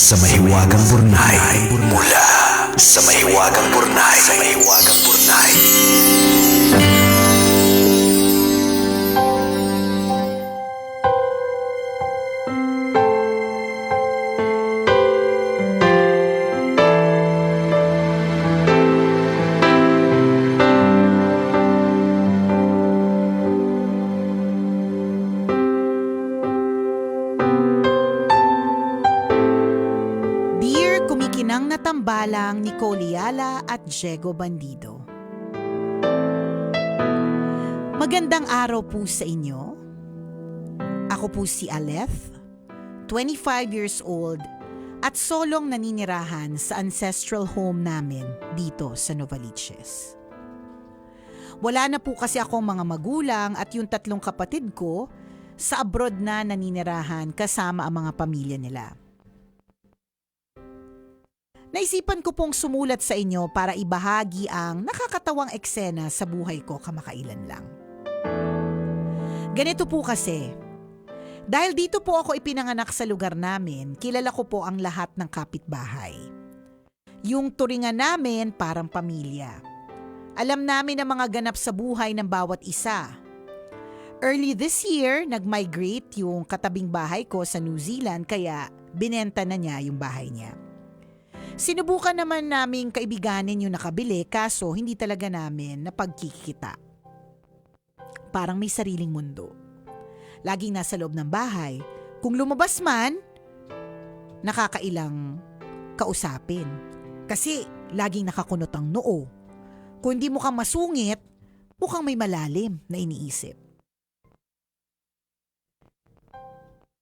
sa Mahiwagang Burnay. Mula sa Mahiwagang Burnay. Sa Mahiwagang Burnay. Kumikinang na tambalang Nicole Yala at Diego Bandido. Magandang araw po sa inyo. Ako po si Aleph, 25 years old at solong naninirahan sa ancestral home namin dito sa Novaliches. Wala na po kasi akong mga magulang at yung 3 kapatid ko sa abroad na naninirahan kasama ang mga pamilya nila. Naisipan ko pong sumulat sa inyo para ibahagi ang nakakatawang eksena sa buhay ko kamakailan lang. Ganito po kasi, dahil dito po ako ipinanganak sa lugar namin, kilala ko po ang lahat ng kapitbahay. Yung turingan namin parang pamilya. Alam namin ang mga ganap sa buhay ng bawat isa. Early this year, nag-migrate yung katabing bahay ko sa New Zealand kaya binenta na niya yung bahay niya. Sinubukan naman naming kaibiganin yung nakabili kaso hindi talaga namin napagkikita. Parang may sariling mundo. Laging nasa loob ng bahay. Kung lumabas man, nakakailang kausapin. Kasi laging nakakunot ang noo. Kung hindi mukhang masungit, mukhang may malalim na iniisip.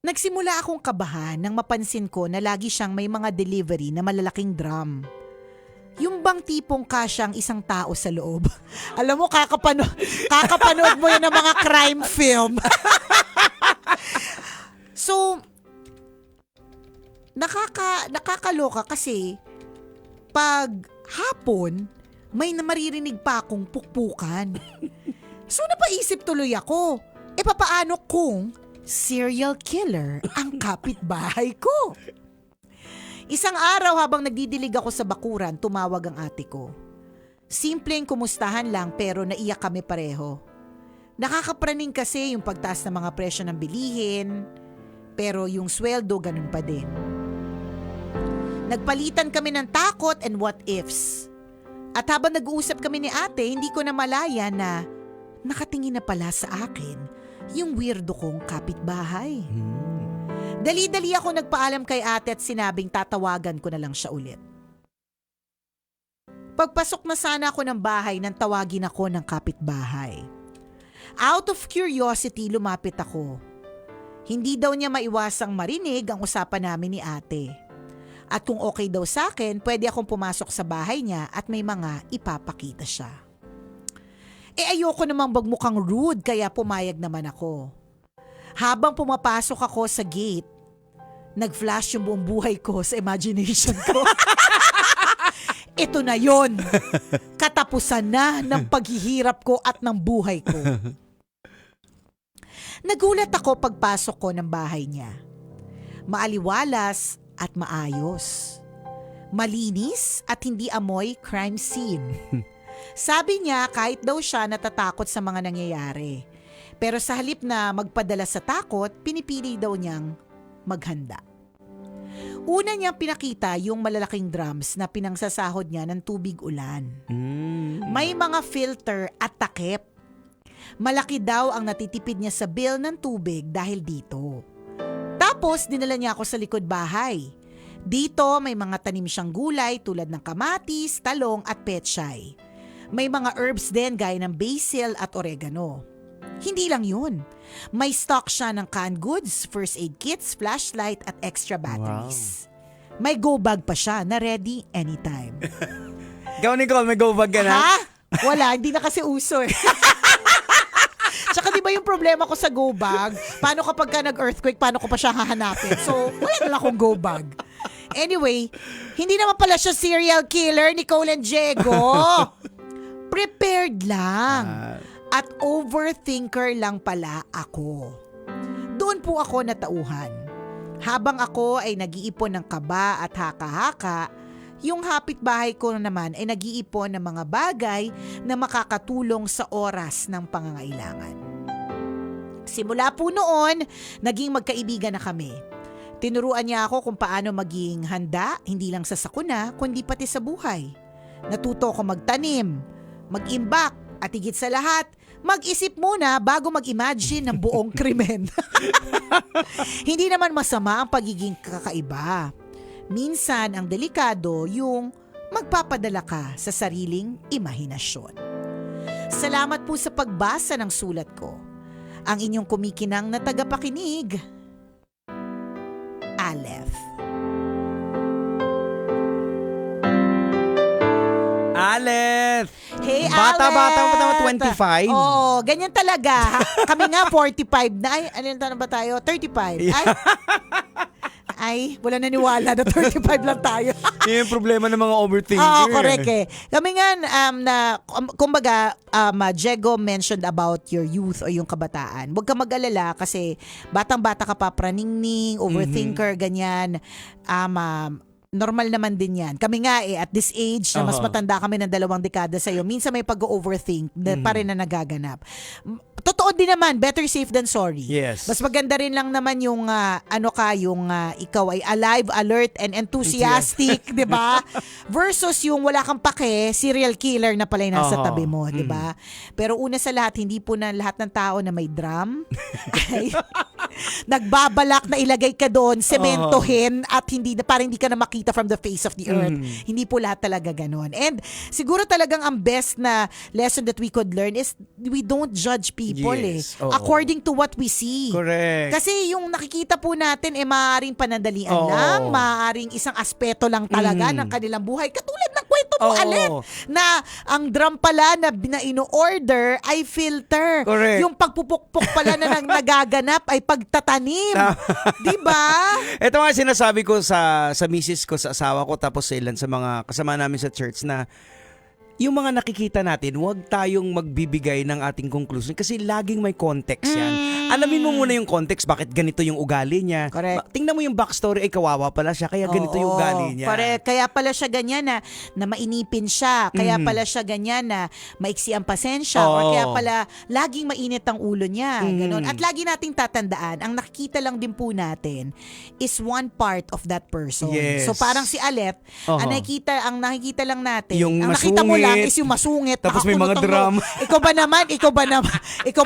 Nagsimula akong kabahan nang mapansin ko na lagi siyang may mga delivery na malalaking drum. Yung bang tipong kasyang isang tao sa loob. Alam mo, kakapanood mo yan ng mga crime film. So, nakakaloka kasi pag hapon, may maririnig pa akong pukpukan. So, napaisip tuloy ako, papaano kung serial killer ang kapitbahay ko? Isang araw habang nagdidilig ako sa bakuran, tumawag ang ate ko. Simpleng kumustahan lang pero naiyak kami pareho. Nakakapraning kasi yung pagtaas ng mga presyo ng bilihin, pero yung sweldo ganun pa din. Nagpalitan kami ng takot and what ifs. At habang nag-uusap kami ni ate, hindi ko na malaya na nakatingin na pala sa akin yung weirdo kong kapitbahay. Dali-dali ako nagpaalam kay ate at sinabing tatawagan ko na lang siya ulit. Pagpasok na sana ako ng bahay nang tawagin ako ng kapitbahay. Out of curiosity, lumapit ako. Hindi daw niya maiwasang marinig ang usapan namin ni ate. At kung okay daw sa akin, pwede akong pumasok sa bahay niya at may mga ipapakita siya. Ayoko namang magmukhang rude kaya pumayag naman ako. Habang pumapasok ako sa gate, nag-flash yung buong buhay ko sa imagination ko. Ito na yon. Katapusan na ng paghihirap ko at ng buhay ko. Nagulat ako pagpasok ko ng bahay niya. Maaliwalas at maayos. Malinis at hindi amoy crime scene. Sabi niya kahit daw siya natatakot sa mga nangyayari. Pero sa halip na magpadala sa takot, pinipili daw niyang maghanda. Una niyang pinakita yung malalaking drums na pinangsasahod niya ng tubig ulan. May mga filter at takip. Malaki daw ang natitipid niya sa bill ng tubig dahil dito. Tapos dinala niya ako sa likod bahay. Dito may mga tanim siyang gulay tulad ng kamatis, talong at pechay. May mga herbs din gaya ng basil at oregano. Hindi lang yun. May stock siya ng canned goods, first aid kits, flashlight at extra batteries. Wow. May go bag pa siya na ready anytime. Ikaw, Nicole, may go bag ka na? Ha? Wala, hindi na kasi uso eh. Tsaka di ba yung problema ko sa go bag? Paano kapag ka nag-earthquake, paano ko pa siya hahanapin? So, wala na lang akong go bag. Anyway, hindi naman pala siya serial killer, Nicole and Diego. Prepared lang. At overthinker lang pala ako. Doon po ako natauhan. Habang ako ay nag-iipon ng kaba at haka-haka, yung kapitbahay ko naman ay nag-iipon ng mga bagay na makakatulong sa oras ng pangangailangan. Simula po noon, naging magkaibigan na kami. Tinuruan niya ako kung paano maging handa, hindi lang sa sakuna, kundi pati sa buhay. Natuto ako magtanim, mag-imbak, at higit sa lahat, mag-isip muna bago mag-imagine ng buong krimen. Hindi naman masama ang pagiging kakaiba. Minsan, ang delikado yung magpapadala ka sa sariling imahinasyon. Salamat po sa pagbasa ng sulat ko. Ang inyong kumikinang na tagapakinig, Aleph. Aleph! Hey, Bata-bata mo naman, 25? Oo, ganyan talaga. Kami nga 45 na. Ay, ano na ba tayo? 35. Ay, wala naniwala na 35 lang tayo. Yun yung problema ng mga overthinker. Oo, correct eh. Kami nga, kumbaga, Diego mentioned about your youth o yung kabataan. Huwag ka mag-alala kasi batang-bata ka pa, praningning, overthinker, ganyan. Normal naman din yan. Kami nga at this age na mas matanda kami ng 2 dekada sa'yo, minsan may pag-overthink pa rin na nagaganap. Totoo din naman, better safe than sorry. Yes. Mas maganda rin lang naman yung ikaw ay alive, alert, and enthusiastic, di ba? Versus yung wala kang pake, serial killer na pala yung nasa tabi mo, di ba? Pero una sa lahat, hindi po na lahat ng tao na may drum ay nagbabalak na ilagay ka doon, sementohin at parang hindi ka na makita from the face of the earth. Hindi po lahat talaga ganon. And siguro talagang ang best na lesson that we could learn is we don't judge people according to what we see. Correct. Kasi yung nakikita po natin maaaring panandalian lang, maaaring isang aspeto lang talaga ng kanilang buhay. Katulad ng kwento mo, Alep, na ang drum pala na ino-order ay filter. Correct. Yung pagpupukpok pala na nagaganap ay pagtatanim. Diba? Ito nga sinasabi ko sa misis ko, sa asawa ko, tapos sa ilan sa mga kasama namin sa church na yung mga nakikita natin, huwag tayong magbibigay ng ating conclusion kasi laging may context yan. Alamin mo muna yung context, bakit ganito yung ugali niya. Correct. Tingnan mo yung backstory, ay kawawa pala siya, kaya ganito yung ugali niya. Correct. Kaya pala siya ganyan na mainipin siya. Kaya pala siya ganyan na maiksi ang pasensya. Or kaya pala laging mainit ang ulo niya. Ganon. At lagi nating tatandaan, ang nakikita lang din po natin is one part of that person. Yes. So parang si Alet, ang nakikita lang natin, yung ang nakita mo lang is yung masungit. Tapos may mga drum. Ikaw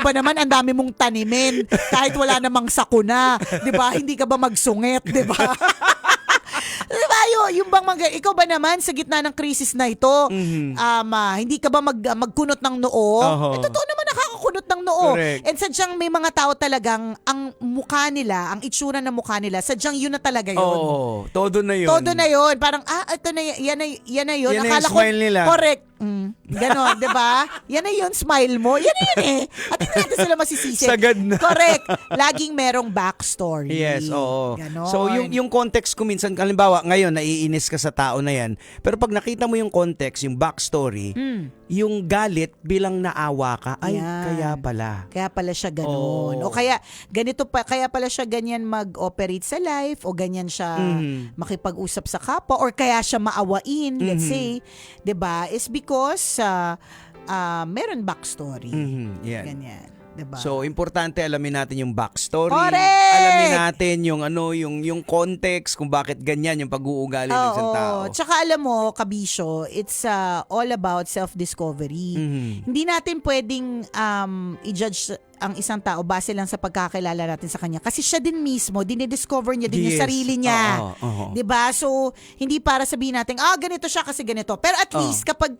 ba naman ang dami mong tanimin kahit wala namang sakuna, 'di ba? Hindi ka ba magsungit, 'di ba? Diba, yung bang ikaw ba naman sa gitna ng krisis na ito, hindi ka ba magkunot ng noo? Totoo naman nakakakunot ng noo. Correct. And sadyang may mga tao talagang ang mukha nila, ang itsura ng mukha nila, sadyang yun na talaga yun. Todo na yun. Todo na yun. Parang, ito na, yan na yun. Yan na yung smile nila. Correct. Ganon, di ba? Yan na yun, smile mo. Yan na yun eh. At hindi natin sila masisisi. Sagad na. Correct. Laging merong backstory. Yes, oo. Ganon. So, yung context ko minsan, halimbawa, ngayon, naiinis ka sa tao na yan. Pero pag nakita mo yung context, yung backstory, yung galit bilang naawa ka, ay, Yan. kaya pala. Kaya pala siya ganun. O kaya, kaya pala siya ganyan mag-operate sa life, o ganyan siya makipag-usap sa kapwa, or kaya siya maawain, let's say, 'di ba? Is because meron backstory. Yan. Ganyan. Diba? So, importante alamin natin yung backstory. Correct! Alamin natin yung context kung bakit ganyan yung pag-uugali ng isang tao. Tsaka alam mo, Kabisyo, it's all about self-discovery. Hindi natin pwedeng i-judge ang isang tao base lang sa pagkakilala natin sa kanya. Kasi siya din mismo, dinidiscover niya din yung sarili niya. Diba? So, hindi para sabihin natin, ganito siya kasi ganito. Pero at least kapag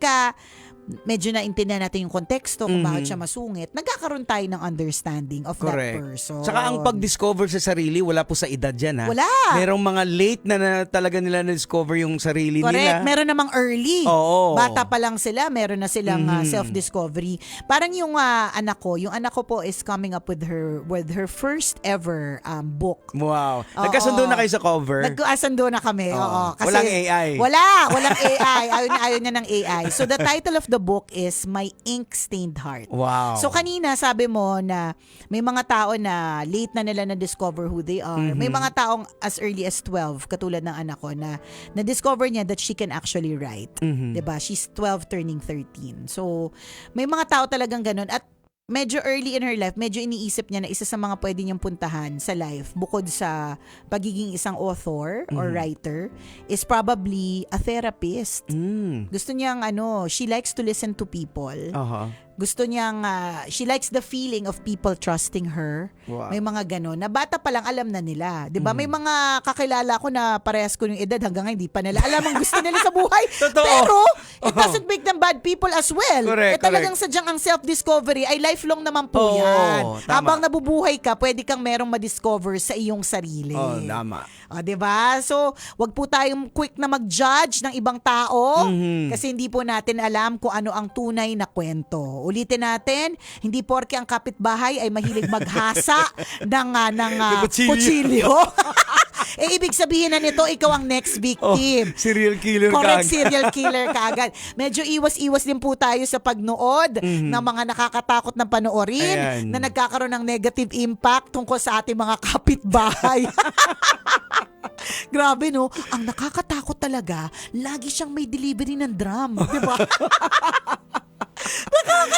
medyo naintindihan natin yung konteksto kung bakit siya masungit, nagkakaroon tayo ng understanding of that person. Saka ang pag-discover sa sarili, wala po sa edad yan, ha? Wala. Merong mga late na talaga nila na-discover yung sarili nila. Meron namang early. Oo. Bata pa lang sila, meron na silang self-discovery. Parang yung anak ko po is is coming up with her first ever book. Wow. Oo. Nagkasundo na kayo sa cover? Nagkasundo na kami. Oo. Kasi Walang AI. Walang AI. Ayaw niya ng AI. So the title of the book is My Ink-Stained Heart. Wow. So kanina sabi mo na may mga tao na late na nila na-discover who they are. May mga taong as early as 12, katulad ng anak ko, na na-discover niya that she can actually write. 'Di ba? She's 12 turning 13. So may mga tao talagang ganun. At medyo early in her life, medyo iniisip niya na isa sa mga pwede niyang puntahan sa life, bukod sa pagiging isang author or writer, is probably a therapist. Gusto niyang she likes to listen to people. Gusto niyang, she likes the feeling of people trusting her. Wow. May mga gano'n. Na bata pa lang alam na nila. 'Di ba? May mga kakilala ko na parehas ko yung edad, hanggang ngayon hindi pa nila alam ang gusto nila sa buhay. Totoo. Pero, it doesn't make them bad people as well. Correct, Talagang sadyang ang self-discovery ay lifelong naman po Oo, yan. tama. Habang nabubuhay ka, pwede kang merong ma-discover sa iyong sarili. Tama. O, 'di ba? So, wag po tayong quick na mag-judge ng ibang tao kasi hindi po natin alam kung ano ang tunay na kwento. Ulitin natin, hindi porke ang kapitbahay ay mahilig maghasa ng kutsilyo. Ibig sabihin na nito, ikaw ang next victim. Serial killer Correct, ka. serial killer ka agad. Medyo iwas-iwas din po tayo sa pagnood ng mga nakakatakot na panoorin Ayan. na nagkakaroon ng negative impact tungkol sa ating mga kapitbahay. Grabe, no? Ang nakakatakot talaga, lagi siyang may delivery ng drum. Di ba?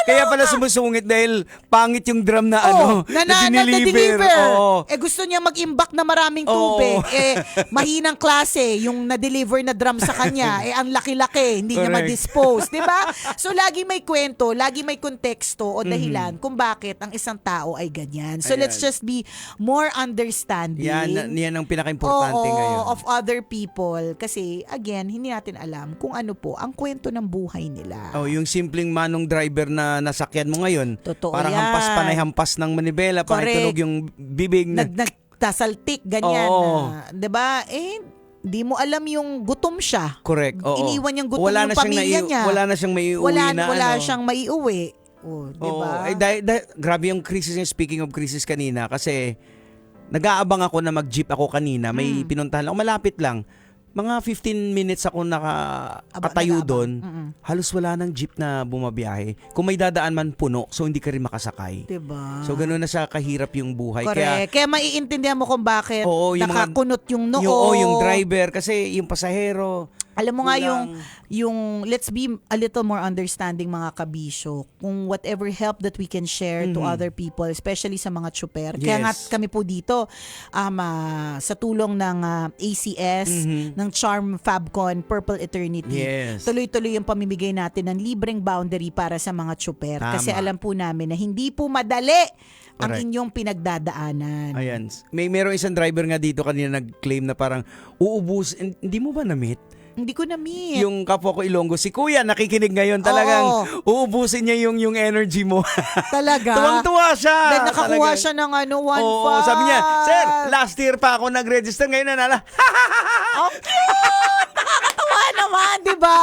Kaya pala sumusungit dahil pangit yung drum na na dineliver. Oo. Gusto niya mag-imbak na maraming tubig. Mahinang klase yung na-deliver na drum sa kanya. Ang laki-laki, hindi niya Correct. ma-dispose. Diba? So, lagi may kwento, lagi may konteksto o dahilan kung bakit ang isang tao ay ganyan. So, Ayan. let's just be more understanding. Yan ang pinaka-importante ngayon. Of other people. Kasi, again, hindi natin alam kung ano po ang kwento ng buhay nila. Yung simpleng manong driver na nasakyan mo ngayon. Totoo parang yan. panay hampas ng manibela, parang Correct. tunog yung bibig. Nagtasaltik, ganyan. Oo. 'Di ba? Di mo alam yung gutom siya. Correct. Oo. Iniwan niyang gutom Wala yung na siyang pamilya niya. Wala na siyang maiuwi na Wala siyang maiuwi. Di ba? Grabe yung crisis niya. Speaking of crisis kanina, kasi nag-aabang ako na mag-jeep ako kanina. May pinuntahan lang. Malapit lang. Mga 15 minutes ako nakatayo doon. Halos wala nang jeep na bumabiyahe. Kung may dadaan man puno, so hindi ka rin makasakay. Diba? So ganoon na siya kahirap yung buhay. Correct. Kaya maiintindihan mo kung bakit Oo, yung nakakunot yung noo. Yung driver kasi yung pasahero. Alam mo nga kulang. yung let's be a little more understanding mga kabisyo, kung whatever help that we can share to other people, especially sa mga tsuper. Kaya nga Yes. kami po dito sa tulong ng ACS, ng Charm Fabcon Purple Eternity. Yes. Tuloy-tuloy yung pamimigay natin ng libreng boundary para sa mga tsuper. Tama. Kasi alam po namin na hindi po madali ang Correct. inyong pinagdadaanan. Ayan. Merong isang driver nga dito kanina nag-claim na parang uubos. Hindi mo ba na-meet? Hindi ko na-meet. Yung kapwa ko Ilonggo, si Kuya nakikinig ngayon, talagang uubusin niya yung energy mo. Talaga. Tuwang-tuwa siya. Then nakakuha Talagang. siya ng 1.5. Oo, sabi niya, Sir, last year pa ako nag-register, ngayon na Ang cute! Nakakatawa naman, di ba?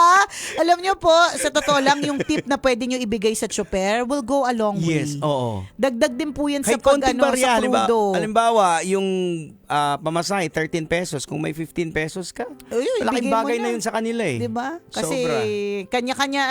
Alam niyo po, sa totoo lang, yung tip na pwede niyo ibigay sa chopper will go a long way. Yes, oo. Dagdag din po yan sa Kahit konting barya, sa crudo. halimbawa, yung pamasahe, 13 pesos, kung may 15 pesos ka, Uy, malaking ibigay mo bagay na yun sa kanila eh. Di ba? Kasi Sobra. kanya-kanya,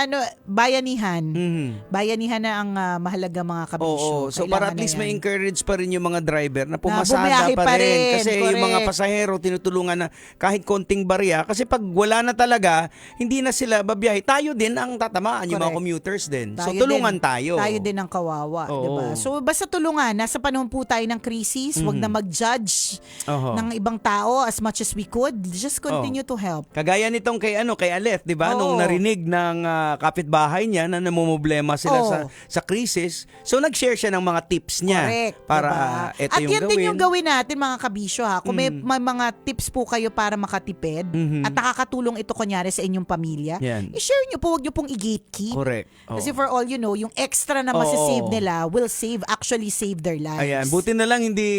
bayanihan. Mhm. Bayanihan na ang mahalaga mga kabisyo. Oo, so para at Kailangan least na yan. ma-encourage pa rin yung mga driver na pumasada bumiyahe pa pa rin. rin. Kasi yung mga Correct. pasahero tinutulungan na kahit konting barya. Kasi pag wala na talaga, hindi na sila babiyahe. Tayo din ang tatamaan, yung mga Correct. commuters din. So Tayo tulungan din. tayo. Tayo din ang kawawa, Oo. 'di ba? So basta tulungan, nasa panahon po tayo ng krisis, wag na mag-judge Oho. ng ibang tao as much as we could. Just continue to help. Kagaya nitong kay Aleth, 'di ba? Oo. Nung narinig ng kapitbahay niya na namumblema sila Oo. sa krisis. So nag-share siya ng mga tips niya Correct. para diba? ito At yung yan gawin. din yung gawin natin mga kabisyo ha. Kung may mga tips po kayo para makatipid at nakakatulong ito kunyari sa inyong pamilya, Yan. i-share nyo po, wag nyo pong i-gatekeep. Correct. Oo. Kasi for all you know, yung extra na Oo. masasave nila will actually save their lives. Ayan, buti na lang hindi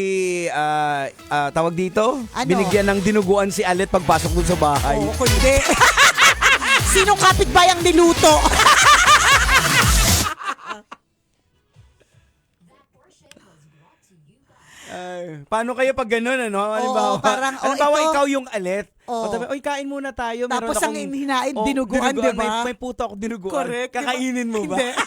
tawag dito, Ano? binigyan ng dinuguan si Alet pagpasok dun sa bahay. Oo, kundi. Sinong kapitbayang niluto? Ay, paano kaya pag gano'n, ano? Halimbawa, parang, halimbawa ito. ikaw yung alet. Oo. Oy, kain muna tayo. Meron Tapos ang akong- hinain, dinuguan, di ba? May puto ako dinuguan. Correct. Kakainin mo ba? Hindi.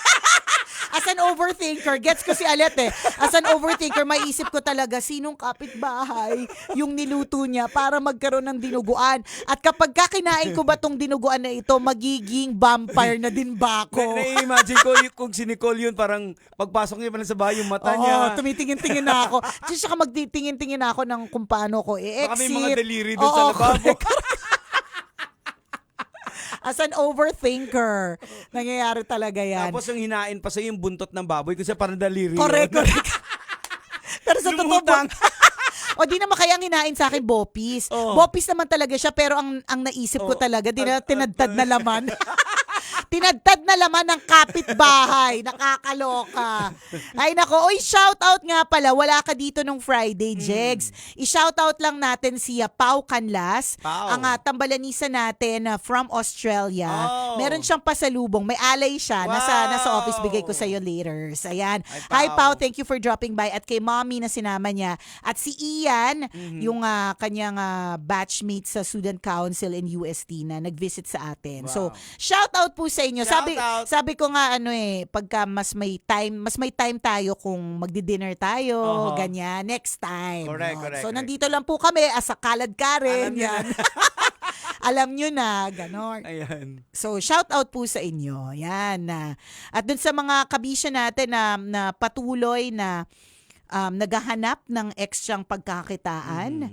As an overthinker, gets ko si Alet eh. As an overthinker, maiisip ko talaga sinong kapitbahay yung niluto niya para magkaroon ng dinuguan. At kapag kakinain ko ba tong dinuguan na ito, magiging vampire na din ba ako? Na-imagine ko kung si Nicole yun, parang pagpasok niya pala sa bahay, yung mata Oo, niya. tumitingin-tingin na ako. Saka magtitingin-tingin na ako ng kung paano ko i-exit. Baka may mga deliri doon sa Oo, lababo. As an overthinker, nangyayari talaga yan. Tapos ang hinain pa sa'yo yung buntot ng baboy kasi parang daliri. Correct, yun. correct. Pero sa totoo Lumutang. o di naman kaya ang hinain sa akin, Bopis. Oh. Bopis naman talaga siya, pero ang naisip ko talaga, tinadtad na laman. Tinadtad na laman ng kapitbahay. Nakakaloka. Ay nako, oy, shout out nga pala. Wala ka dito nung Friday, Jegs. I-shout out lang natin si Pau Canlas, Pau. ang tambalanisa natin from Australia. Oh. Meron siyang pasalubong. May alay siya. Wow. Nasa office, bigay ko sa'yo later. Ayan. Ay, Hi, Pau. Thank you for dropping by. At kay Mommy na sinama niya. At si Ian, yung kanyang batchmate sa Student Council in UST na nag-visit sa atin. Wow. So, shout out po sa inyo. Shout out. Sabi ko nga pagka mas may time tayo kung magdi-dinner tayo, Uh-huh. ganyan, next time. Correct, no? correct, So, correct. nandito lang po kami as a kalad Karen. Alam niyo Yan. Alam nyo na, ganon. Ayan. So, shout out po sa inyo. Yan. At dun sa mga kabisya natin na patuloy na naghahanap ng extrang pagkakitaan,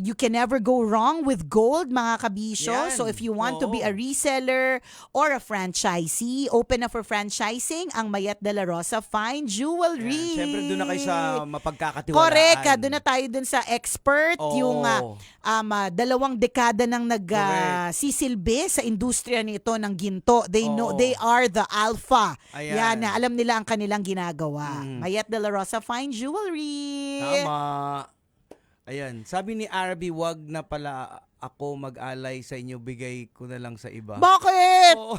you can never go wrong with gold, mga kabisyo. Yan. So, if you want to be Oo. a reseller or a franchisee, open na for franchising ang Mayat de la Rosa Fine Jewelry. Ayan. Siyempre, doon na kayo sa mapagkakatiwalaan. Correct. Doon na tayo dun sa expert, Oo. yung 2 dekada nang Correct. sisilbi sa industriya nito ng ginto. They know, Oo. they are the alpha. Ayan. Yan, alam nila ang kanilang ginagawa. Mayat de la Rosa Fine Jewelry. Tama. Ayan. Sabi ni Arabi, wag na pala ako mag-alay sa inyo, bigay ko na lang sa iba. Bakit? Oo.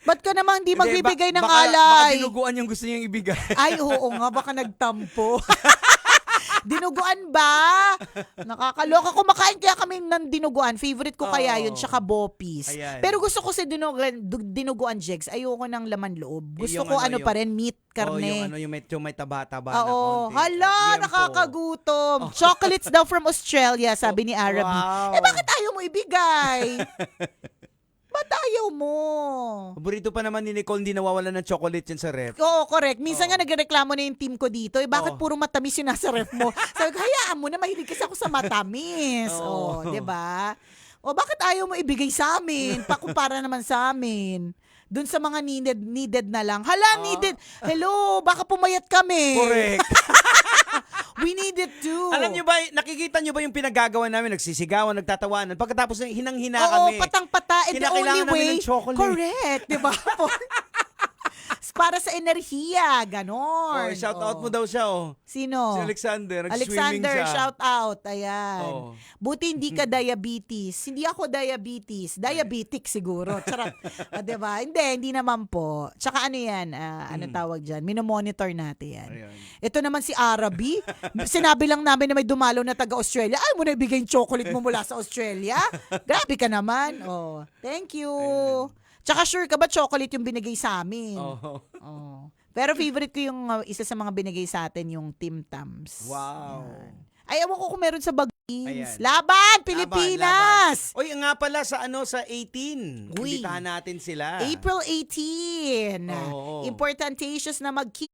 Ba't ka naman hindi Hindi, magbibigay ng baka alay? dinuguan yung gusto niyang ibigay. Ay, oo nga, baka nagtampo. Dinuguan ba? Nakakaloka. Kumakain kaya kami ng dinuguan. Favorite ko kaya yun, tsaka bopis. Ayan. Pero gusto ko si dinuguan, Jegs. Ayoko ng laman loob. Gusto Yung ko ano, pa rin, meat, karne. Yung may taba-taba na Oo. konti. Hala, Yan po. nakakagutom. Chocolates daw from Australia, sabi ni Arabi. Wow. Bakit ayaw mo ibigay? Ba't ayaw mo? Paborito pa naman ni Nicole, hindi nawawalan ng chocolate yan sa ref. Oo, correct. Minsan nga nagreklamo na yung team ko dito. Bakit puro matamis yung nasa ref mo? Sabi ko, hayaan mo na, mahilig kasi ako sa matamis. Oo. Oh, 'di ba? Bakit ayaw mo ibigay sa amin? Pakumpara naman sa amin. Doon sa mga needed na lang. Hala, needed. Hello, baka pumayat kami. Correct. We needed to. Alam nyo ba, nakikita nyo ba yung pinagagawa namin? Nagsisigawan, nagtatawanan. Pagkatapos hinang-hina Oo, kami. patang-pata. And the only Kinakailangan namin way, ng chocolate. correct, di ba? Para sa enerhiya, ganon. Shout out mo daw siya, Sino? Si Alexander, nag-swimming Alexander, siya. shout out. Ayan. Oo. Buti hindi ka diabetes. Hindi ako diabetes. Diabetic siguro. Charot. Diba? Hindi naman po. Tsaka ano yan? Ano tawag dyan? Minomonitor natin yan. Ayan. Ito naman si Arabi. Sinabi lang namin na may dumalo na taga-Australia. Ay, mo na ibigay yung chocolate mo mula sa Australia? Grabe ka naman. Oh, thank you. Tsaka sure ka ba chocolate yung binigay sa amin? Oo. Oh. Pero favorite ko yung isa sa mga binigay sa atin, yung Tim Tams. Wow. Yan. Ay, ewan ko kung meron sa Bagins. Ayan. Laban, Pilipinas! Oy, nga pala sa sa 18. Uy. Imbitahan natin sila. April 18. Oo. Importantatious na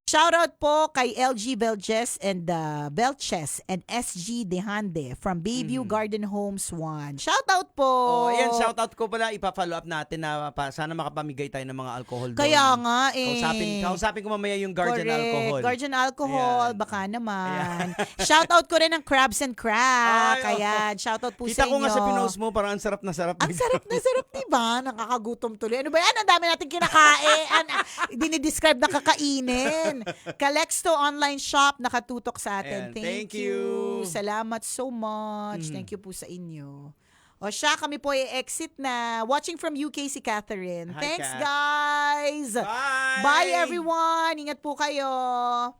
Shoutout po kay LG Belches and Belches and SG Dehande from Bayview Garden Homes 1. Shoutout po. Oh, ayan, shoutout ko pala, ipa-follow up natin na sana makapamigay tayo ng mga alcohol doon. Kaya nga eh. Kausapin ko mamaya yung Guardian Alcohol. Guardian Alcohol, Ayan. baka naman. Shoutout ko rin ng Crabs and Crack. Ay, Ayan, shoutout po Kita sa inyo. ko nga sa pinost mo, parang ang sarap na sarap. Ang sarap na sarap, diba? Nakakagutom tuloy. Ano ba yan? Ang dami natin kinakain. Dinidescribe na kakainin. Calexto Online Shop, nakatutok sa atin. Ayan, Thank thank you. Salamat so much. Thank you po sa inyo. O siya, kami po i-exit na. Watching from UK si Catherine. Hi, Thanks, Kat. guys. Bye! Bye, everyone. Ingat po kayo.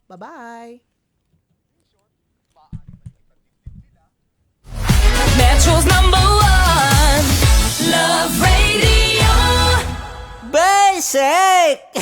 Bye-bye. sake!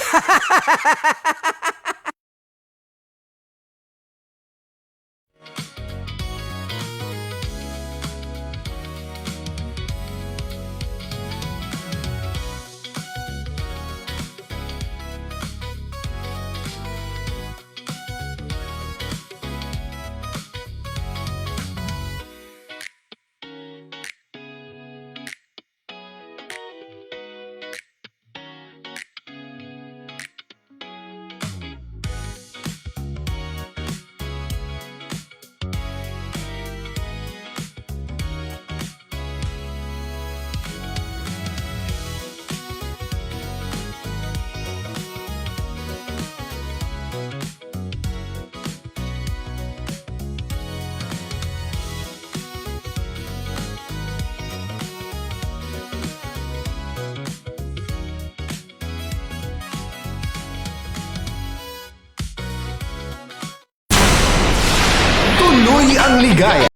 Tuloy ang ligaya.